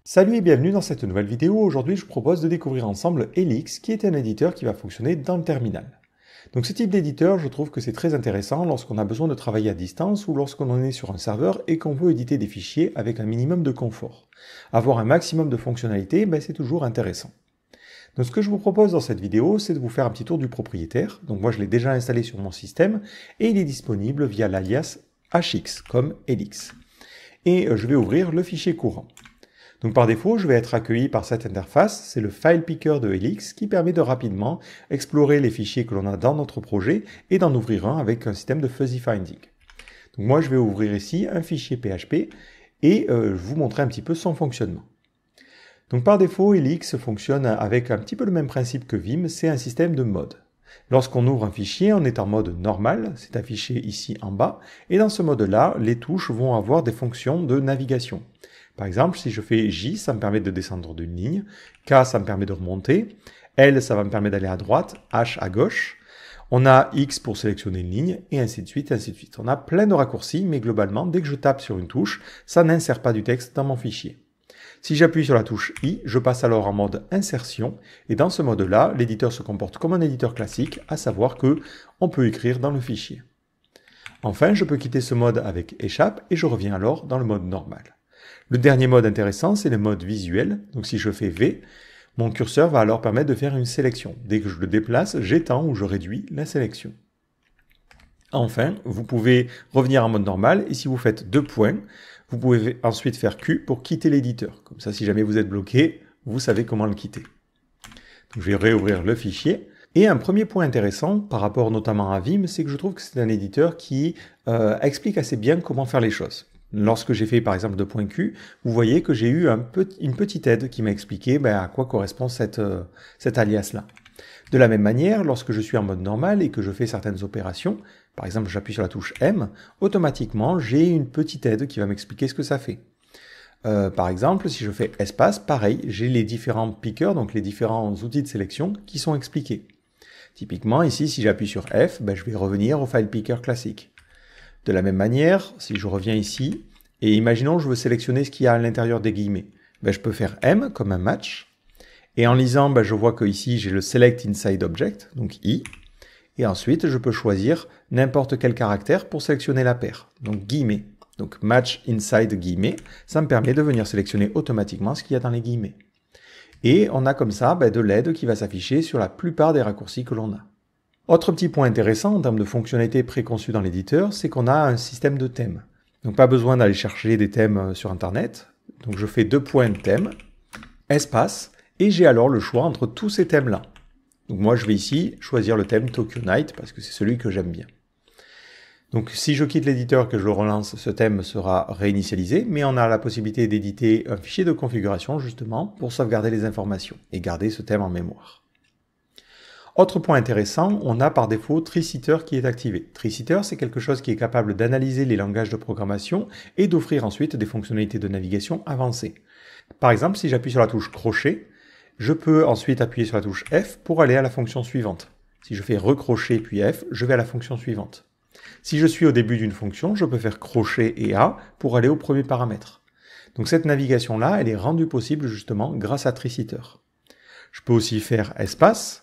Salut et bienvenue dans cette nouvelle vidéo. Aujourd'hui, je vous propose de découvrir ensemble Helix, qui est un éditeur qui va fonctionner dans le terminal. Donc ce type d'éditeur, je trouve que c'est très intéressant lorsqu'on a besoin de travailler à distance ou lorsqu'on est sur un serveur et qu'on veut éditer des fichiers avec un minimum de confort. Avoir un maximum de fonctionnalités, c'est toujours intéressant. Donc ce que je vous propose dans cette vidéo, c'est de vous faire un petit tour du propriétaire. Donc moi, je l'ai déjà installé sur mon système et il est disponible via l'alias HX, comme Helix. Et je vais ouvrir le fichier courant. Donc par défaut, je vais être accueilli par cette interface, c'est le File Picker de Helix qui permet de rapidement explorer les fichiers que l'on a dans notre projet et d'en ouvrir un avec un système de fuzzy finding. Donc moi, je vais ouvrir ici un fichier PHP et vous montrer un petit peu son fonctionnement. Donc par défaut, Helix fonctionne avec un petit peu le même principe que Vim, c'est un système de mode. Lorsqu'on ouvre un fichier, on est en mode normal, c'est affiché ici en bas, et dans ce mode-là, les touches vont avoir des fonctions de navigation. Par exemple, si je fais J, ça me permet de descendre d'une ligne, K, ça me permet de remonter, L, ça va me permettre d'aller à droite, H à gauche, on a X pour sélectionner une ligne, et ainsi de suite, ainsi de suite. On a plein de raccourcis, mais globalement, dès que je tape sur une touche, ça n'insère pas du texte dans mon fichier. Si j'appuie sur la touche I, je passe alors en mode insertion, et dans ce mode-là, l'éditeur se comporte comme un éditeur classique, à savoir que on peut écrire dans le fichier. Enfin, je peux quitter ce mode avec échappe, et je reviens alors dans le mode normal. Le dernier mode intéressant, c'est le mode visuel. Donc si je fais V, mon curseur va alors permettre de faire une sélection. Dès que je le déplace, j'étends ou je réduis la sélection. Enfin, vous pouvez revenir en mode normal et si vous faites 2 points, vous pouvez ensuite faire Q pour quitter l'éditeur. Comme ça, si jamais vous êtes bloqué, vous savez comment le quitter. Donc, je vais réouvrir le fichier. Et un premier point intéressant par rapport notamment à Vim, c'est que je trouve que c'est un éditeur qui explique assez bien comment faire les choses. Lorsque j'ai fait par exemple 2 points Q, vous voyez que j'ai eu une petite aide qui m'a expliqué à quoi correspond cet alias-là. De la même manière, lorsque je suis en mode normal et que je fais certaines opérations, par exemple j'appuie sur la touche M, automatiquement j'ai une petite aide qui va m'expliquer ce que ça fait. Par exemple, si je fais espace, pareil, j'ai les différents pickers, donc les différents outils de sélection qui sont expliqués. Typiquement ici, si j'appuie sur F, je vais revenir au file picker classique. De la même manière, si je reviens ici, et imaginons que je veux sélectionner ce qu'il y a à l'intérieur des guillemets, je peux faire M comme un match, et en lisant, je vois que ici j'ai le Select Inside Object, donc I, et ensuite je peux choisir n'importe quel caractère pour sélectionner la paire, donc guillemets. Donc match inside guillemets, ça me permet de venir sélectionner automatiquement ce qu'il y a dans les guillemets. Et on a comme ça de l'aide qui va s'afficher sur la plupart des raccourcis que l'on a. Autre petit point intéressant en termes de fonctionnalités préconçues dans l'éditeur, c'est qu'on a un système de thèmes. Donc pas besoin d'aller chercher des thèmes sur Internet. Donc je fais 2 points thème, espace, et j'ai alors le choix entre tous ces thèmes-là. Donc moi je vais ici choisir le thème Tokyo Night parce que c'est celui que j'aime bien. Donc si je quitte l'éditeur que je le relance, ce thème sera réinitialisé, mais on a la possibilité d'éditer un fichier de configuration justement pour sauvegarder les informations et garder ce thème en mémoire. Autre point intéressant, on a par défaut Tricitter qui est activé. Tricitter, c'est quelque chose qui est capable d'analyser les langages de programmation et d'offrir ensuite des fonctionnalités de navigation avancées. Par exemple, si j'appuie sur la touche crochet, je peux ensuite appuyer sur la touche F pour aller à la fonction suivante. Si je fais recrocher puis F, je vais à la fonction suivante. Si je suis au début d'une fonction, je peux faire crochet et A pour aller au premier paramètre. Donc cette navigation-là, elle est rendue possible justement grâce à Tricitter. Je peux aussi faire espace,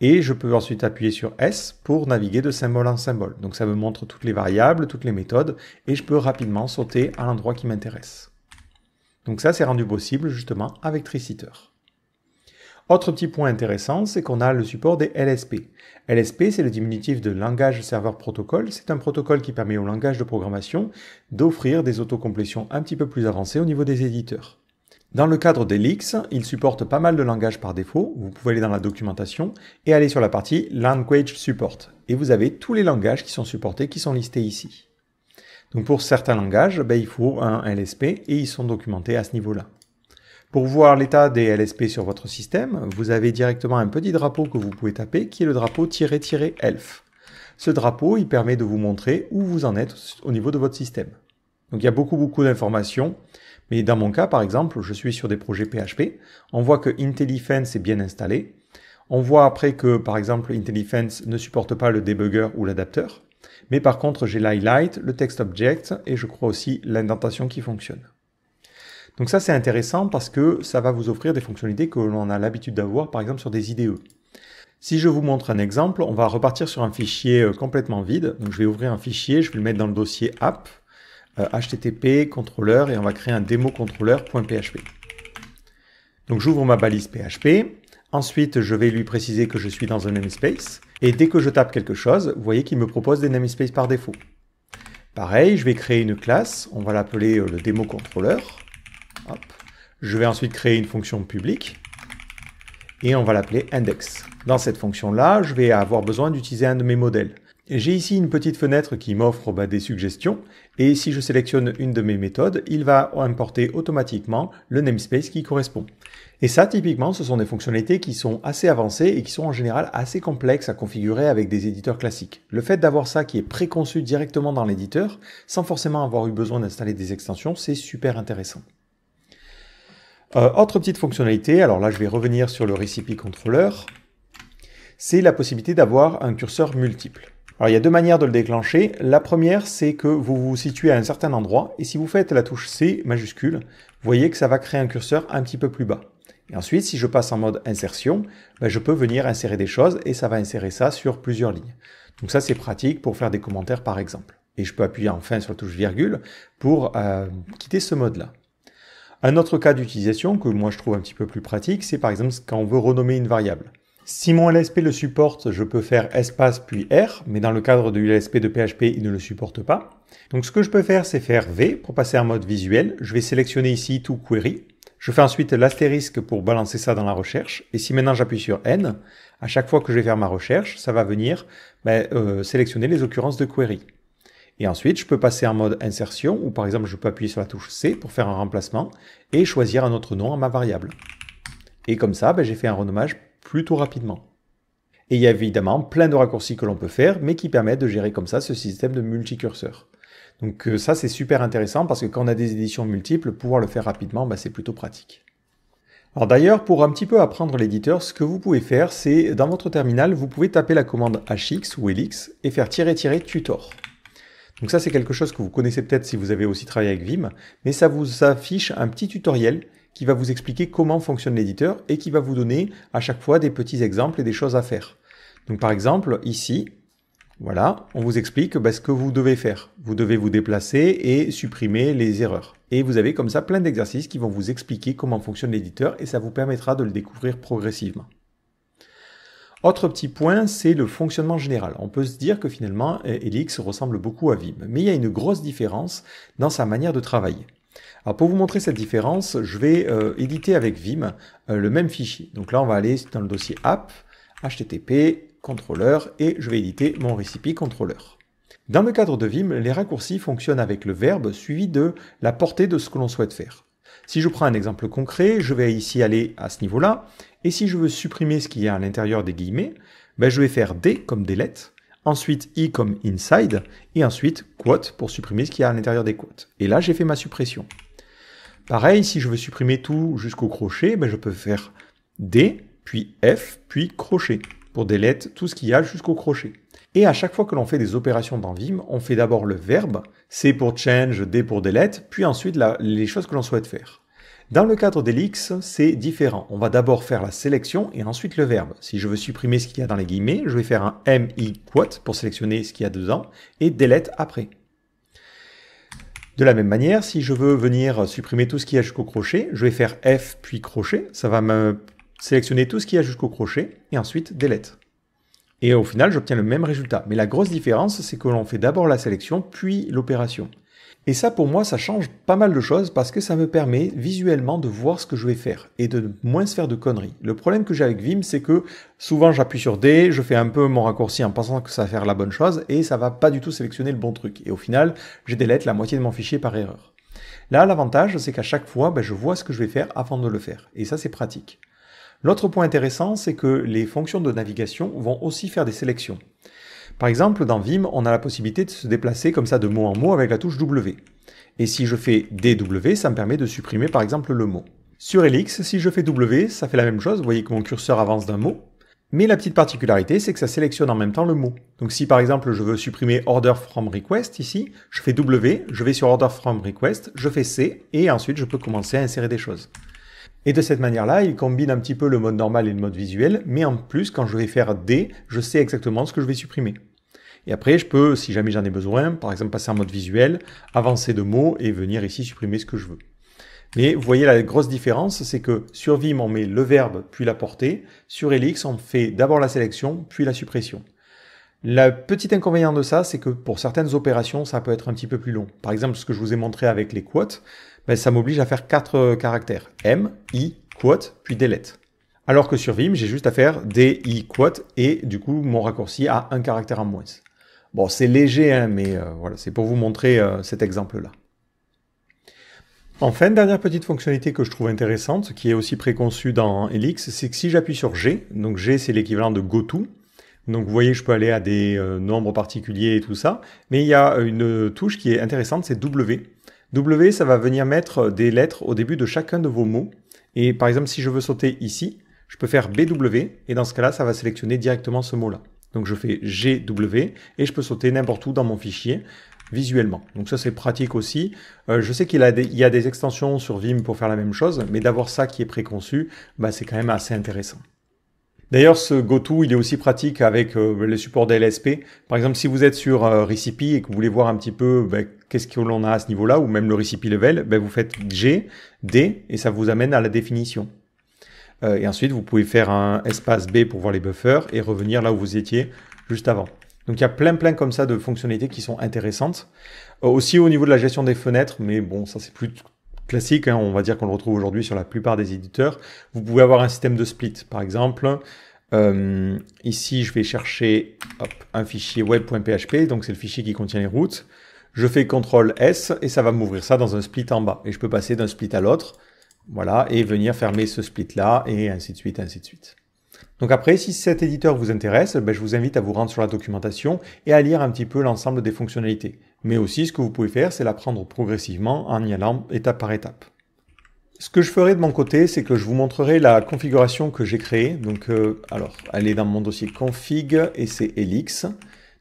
et je peux ensuite appuyer sur S pour naviguer de symbole en symbole. Donc ça me montre toutes les variables, toutes les méthodes, et je peux rapidement sauter à l'endroit qui m'intéresse. Donc ça, c'est rendu possible justement avec Tricitter. Autre petit point intéressant, c'est qu'on a le support des LSP. LSP, c'est le diminutif de Language Server Protocol. C'est un protocole qui permet au langage de programmation d'offrir des autocomplétions un petit peu plus avancées au niveau des éditeurs. Dans le cadre d'Helix, il supporte pas mal de langages par défaut. Vous pouvez aller dans la documentation et aller sur la partie Language Support. Et vous avez tous les langages qui sont supportés, qui sont listés ici. Donc pour certains langages, il faut un LSP et ils sont documentés à ce niveau-là. Pour voir l'état des LSP sur votre système, vous avez directement un petit drapeau que vous pouvez taper qui est le drapeau --elf. Ce drapeau, il permet de vous montrer où vous en êtes au niveau de votre système. Donc il y a beaucoup d'informations. Mais dans mon cas, par exemple, je suis sur des projets PHP. On voit que IntelliFence est bien installé. On voit après que, par exemple, IntelliFence ne supporte pas le debugger ou l'adapteur. Mais par contre, j'ai l'highlight, le text object et je crois aussi l'indentation qui fonctionne. Donc ça c'est intéressant parce que ça va vous offrir des fonctionnalités que l'on a l'habitude d'avoir par exemple sur des IDE. Si je vous montre un exemple, on va repartir sur un fichier complètement vide. Donc je vais ouvrir un fichier, je vais le mettre dans le dossier app, http, contrôleur, et on va créer un démo contrôleur.php. Donc j'ouvre ma balise PHP. Ensuite, je vais lui préciser que je suis dans un namespace. Et dès que je tape quelque chose, vous voyez qu'il me propose des namespaces par défaut. Pareil, je vais créer une classe. On va l'appeler le démo contrôleur. Hop. Je vais ensuite créer une fonction publique. Et on va l'appeler index. Dans cette fonction-là, je vais avoir besoin d'utiliser un de mes modèles. J'ai ici une petite fenêtre qui m'offre des suggestions. Et si je sélectionne une de mes méthodes, il va importer automatiquement le namespace qui correspond. Et ça, typiquement, ce sont des fonctionnalités qui sont assez avancées et qui sont en général assez complexes à configurer avec des éditeurs classiques. Le fait d'avoir ça qui est préconçu directement dans l'éditeur, sans forcément avoir eu besoin d'installer des extensions, c'est super intéressant. Autre petite fonctionnalité, alors là je vais revenir sur le recipe controller, c'est la possibilité d'avoir un curseur multiple. Alors il y a deux manières de le déclencher. La première, c'est que vous vous situez à un certain endroit et si vous faites la touche C majuscule, vous voyez que ça va créer un curseur un petit peu plus bas. Et ensuite, si je passe en mode insertion, je peux venir insérer des choses et ça va insérer ça sur plusieurs lignes. Donc ça, c'est pratique pour faire des commentaires par exemple. Et je peux appuyer enfin sur la touche virgule pour quitter ce mode-là. Un autre cas d'utilisation que moi je trouve un petit peu plus pratique, c'est par exemple quand on veut renommer une variable. Si mon LSP le supporte, je peux faire espace puis R, mais dans le cadre de l'LSP de PHP, il ne le supporte pas. Donc ce que je peux faire, c'est faire V pour passer en mode visuel. Je vais sélectionner ici To Query. Je fais ensuite l'astérisque pour balancer ça dans la recherche. Et si maintenant j'appuie sur N, à chaque fois que je vais faire ma recherche, ça va venir sélectionner les occurrences de query. Et ensuite, je peux passer en mode insertion, ou par exemple, je peux appuyer sur la touche C pour faire un remplacement et choisir un autre nom à ma variable. Et comme ça, j'ai fait un renommage plutôt rapidement. Et il y a évidemment plein de raccourcis que l'on peut faire, mais qui permettent de gérer comme ça ce système de multicurseur. Donc ça, c'est super intéressant parce que quand on a des éditions multiples, pouvoir le faire rapidement, c'est plutôt pratique. Alors d'ailleurs, pour un petit peu apprendre l'éditeur, ce que vous pouvez faire, c'est dans votre terminal, vous pouvez taper la commande HX ou LX et faire --tutor. Donc ça, c'est quelque chose que vous connaissez peut-être si vous avez aussi travaillé avec Vim, mais ça vous affiche un petit tutoriel qui va vous expliquer comment fonctionne l'éditeur et qui va vous donner à chaque fois des petits exemples et des choses à faire. Donc par exemple, ici, voilà, on vous explique ce que vous devez faire. Vous devez vous déplacer et supprimer les erreurs. Et vous avez comme ça plein d'exercices qui vont vous expliquer comment fonctionne l'éditeur et ça vous permettra de le découvrir progressivement. Autre petit point, c'est le fonctionnement général. On peut se dire que finalement, Helix ressemble beaucoup à Vim, mais il y a une grosse différence dans sa manière de travailler. Alors pour vous montrer cette différence, je vais éditer avec Vim le même fichier. Donc là, on va aller dans le dossier app, http, contrôleur, et je vais éditer mon recipe contrôleur. Dans le cadre de Vim, les raccourcis fonctionnent avec le verbe suivi de la portée de ce que l'on souhaite faire. Si je prends un exemple concret, je vais ici aller à ce niveau-là, et si je veux supprimer ce qu'il y a à l'intérieur des guillemets, je vais faire D comme delete, ensuite I comme inside, et ensuite quote pour supprimer ce qu'il y a à l'intérieur des quotes. Et là, j'ai fait ma suppression. Pareil, si je veux supprimer tout jusqu'au crochet, je peux faire D, puis F, puis crochet, pour delete tout ce qu'il y a jusqu'au crochet. Et à chaque fois que l'on fait des opérations dans Vim, on fait d'abord le verbe, C pour change, D pour delete, puis ensuite les choses que l'on souhaite faire. Dans le cadre d'Helix, c'est différent. On va d'abord faire la sélection et ensuite le verbe. Si je veux supprimer ce qu'il y a dans les guillemets, je vais faire un MI quote pour sélectionner ce qu'il y a dedans et delete après. De la même manière, si je veux venir supprimer tout ce qu'il y a jusqu'au crochet, je vais faire F puis crochet. Ça va me sélectionner tout ce qu'il y a jusqu'au crochet et ensuite delete. Et au final, j'obtiens le même résultat. Mais la grosse différence, c'est que l'on fait d'abord la sélection, puis l'opération. Et ça, pour moi, ça change pas mal de choses parce que ça me permet visuellement de voir ce que je vais faire et de moins se faire de conneries. Le problème que j'ai avec Vim, c'est que souvent j'appuie sur D, je fais un peu mon raccourci en pensant que ça va faire la bonne chose et ça va pas du tout sélectionner le bon truc. Et au final, je delete la moitié de mon fichier par erreur. Là, l'avantage, c'est qu'à chaque fois, je vois ce que je vais faire avant de le faire. Et ça, c'est pratique. L'autre point intéressant, c'est que les fonctions de navigation vont aussi faire des sélections. Par exemple, dans Vim, on a la possibilité de se déplacer comme ça de mot en mot avec la touche W. Et si je fais DW, ça me permet de supprimer par exemple le mot. Sur Helix, si je fais W, ça fait la même chose. Vous voyez que mon curseur avance d'un mot. Mais la petite particularité, c'est que ça sélectionne en même temps le mot. Donc si par exemple je veux supprimer Order from Request ici, je fais W, je vais sur Order from Request, je fais C, et ensuite je peux commencer à insérer des choses. Et de cette manière-là, il combine un petit peu le mode normal et le mode visuel, mais en plus, quand je vais faire D, je sais exactement ce que je vais supprimer. Et après, je peux, si jamais j'en ai besoin, par exemple passer en mode visuel, avancer de mots et venir ici supprimer ce que je veux. Mais vous voyez la grosse différence, c'est que sur Vim, on met le verbe puis la portée. Sur Elix, on fait d'abord la sélection puis la suppression. Le petit inconvénient de ça, c'est que pour certaines opérations, ça peut être un petit peu plus long. Par exemple, ce que je vous ai montré avec les quotes, ben, ça m'oblige à faire 4 caractères. M, I, quote, puis delete. Alors que sur Vim, j'ai juste à faire D, I, quote, et du coup, mon raccourci a un caractère en moins. Bon, c'est léger, hein, mais voilà, c'est pour vous montrer cet exemple-là. Enfin, dernière petite fonctionnalité que je trouve intéressante, qui est aussi préconçue dans Elix, c'est que si j'appuie sur G, donc G c'est l'équivalent de GoTo, donc vous voyez je peux aller à des nombres particuliers et tout ça, mais il y a une touche qui est intéressante, c'est W. W, ça va venir mettre des lettres au début de chacun de vos mots, et par exemple si je veux sauter ici, je peux faire BW, et dans ce cas-là, ça va sélectionner directement ce mot-là. Donc je fais GW, et je peux sauter n'importe où dans mon fichier, visuellement. Donc ça c'est pratique aussi. Je sais qu'il y a des extensions sur Vim pour faire la même chose, mais d'avoir ça qui est préconçu, bah, c'est quand même assez intéressant. D'ailleurs, ce GoTo, il est aussi pratique avec le support DLSP. Par exemple, si vous êtes sur Recipe et que vous voulez voir un petit peu qu'est-ce que l'on a à ce niveau-là, ou même le Recipe Level, vous faites G, D, et ça vous amène à la définition. Et ensuite, vous pouvez faire un espace B pour voir les buffers et revenir là où vous étiez juste avant. Donc il y a plein comme ça de fonctionnalités qui sont intéressantes. Aussi au niveau de la gestion des fenêtres, mais bon, ça c'est plus classique, hein, on va dire qu'on le retrouve aujourd'hui sur la plupart des éditeurs. Vous pouvez avoir un système de split. Par exemple, ici je vais chercher un fichier web.php, donc c'est le fichier qui contient les routes. Je fais CTRL-S et ça va m'ouvrir ça dans un split en bas. Et je peux passer d'un split à l'autre, voilà, et venir fermer ce split-là, et ainsi de suite, ainsi de suite. Donc après, si cet éditeur vous intéresse, je vous invite à vous rendre sur la documentation et à lire un petit peu l'ensemble des fonctionnalités. Mais aussi, ce que vous pouvez faire, c'est l'apprendre progressivement en y allant étape par étape. Ce que je ferai de mon côté, c'est que je vous montrerai la configuration que j'ai créée. Donc, alors, elle est dans mon dossier config et c'est Elix.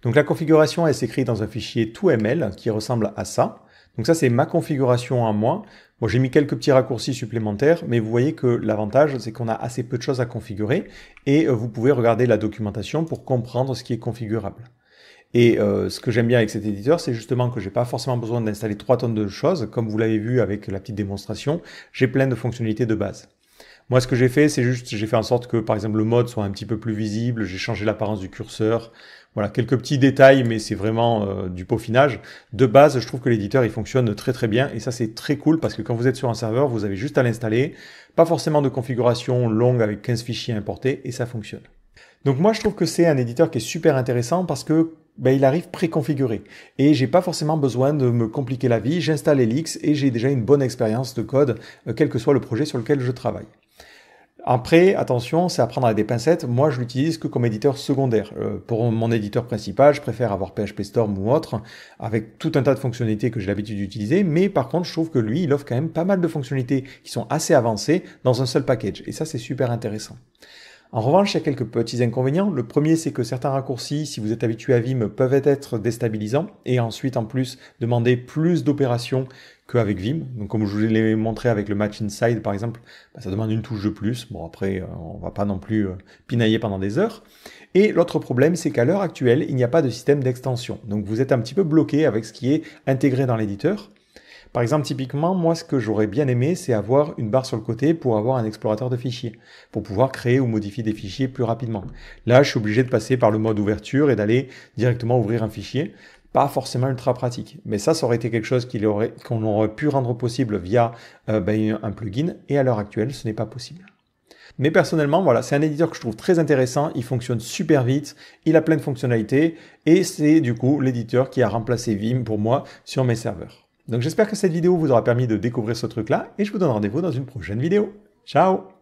Donc la configuration, elle s'écrit dans un fichier toML qui ressemble à ça. Donc ça, c'est ma configuration à moi. Bon, j'ai mis quelques petits raccourcis supplémentaires, mais vous voyez que l'avantage, c'est qu'on a assez peu de choses à configurer et vous pouvez regarder la documentation pour comprendre ce qui est configurable. Et ce que j'aime bien avec cet éditeur, c'est justement que j'ai pas forcément besoin d'installer 3 tonnes de choses. Comme vous l'avez vu avec la petite démonstration, j'ai plein de fonctionnalités de base. Moi, ce que j'ai fait, c'est juste, j'ai fait en sorte que, par exemple, le mode soit un petit peu plus visible, j'ai changé l'apparence du curseur. Voilà, quelques petits détails, mais c'est vraiment du peaufinage. De base, je trouve que l'éditeur, il fonctionne très bien, et ça, c'est très cool, parce que quand vous êtes sur un serveur, vous avez juste à l'installer, pas forcément de configuration longue avec 15 fichiers importés, et ça fonctionne. Donc moi, je trouve que c'est un éditeur qui est super intéressant, parce que il arrive préconfiguré, et j'ai pas forcément besoin de me compliquer la vie, j'installe Elix, et j'ai déjà une bonne expérience de code, quel que soit le projet sur lequel je travaille. Après, attention, c'est à prendre avec des pincettes. Moi, je l'utilise que comme éditeur secondaire. Pour mon éditeur principal, je préfère avoir PHP Storm ou autre, avec tout un tas de fonctionnalités que j'ai l'habitude d'utiliser. Mais par contre, je trouve que lui, il offre quand même pas mal de fonctionnalités qui sont assez avancées dans un seul package. Et ça, c'est super intéressant. En revanche, il y a quelques petits inconvénients. Le premier, c'est que certains raccourcis, si vous êtes habitué à Vim, peuvent être déstabilisants. Et ensuite, en plus, demander plus d'opérations qu'avec Vim. Donc, comme je vous l'ai montré avec le Match Inside, par exemple, ça demande une touche de plus. Bon, après, on va pas non plus pinailler pendant des heures. Et l'autre problème, c'est qu'à l'heure actuelle, il n'y a pas de système d'extension. Donc, vous êtes un petit peu bloqué avec ce qui est intégré dans l'éditeur. Par exemple, typiquement, moi, ce que j'aurais bien aimé, c'est avoir une barre sur le côté pour avoir un explorateur de fichiers, pour pouvoir créer ou modifier des fichiers plus rapidement. Là, je suis obligé de passer par le mode ouverture et d'aller directement ouvrir un fichier. Pas forcément ultra pratique. Mais ça aurait été quelque chose qu'on aurait pu rendre possible via un plugin, et à l'heure actuelle, ce n'est pas possible. Mais personnellement, voilà, c'est un éditeur que je trouve très intéressant, il fonctionne super vite, il a plein de fonctionnalités, et c'est du coup l'éditeur qui a remplacé Vim pour moi sur mes serveurs. Donc j'espère que cette vidéo vous aura permis de découvrir ce truc-là, et je vous donne rendez-vous dans une prochaine vidéo. Ciao!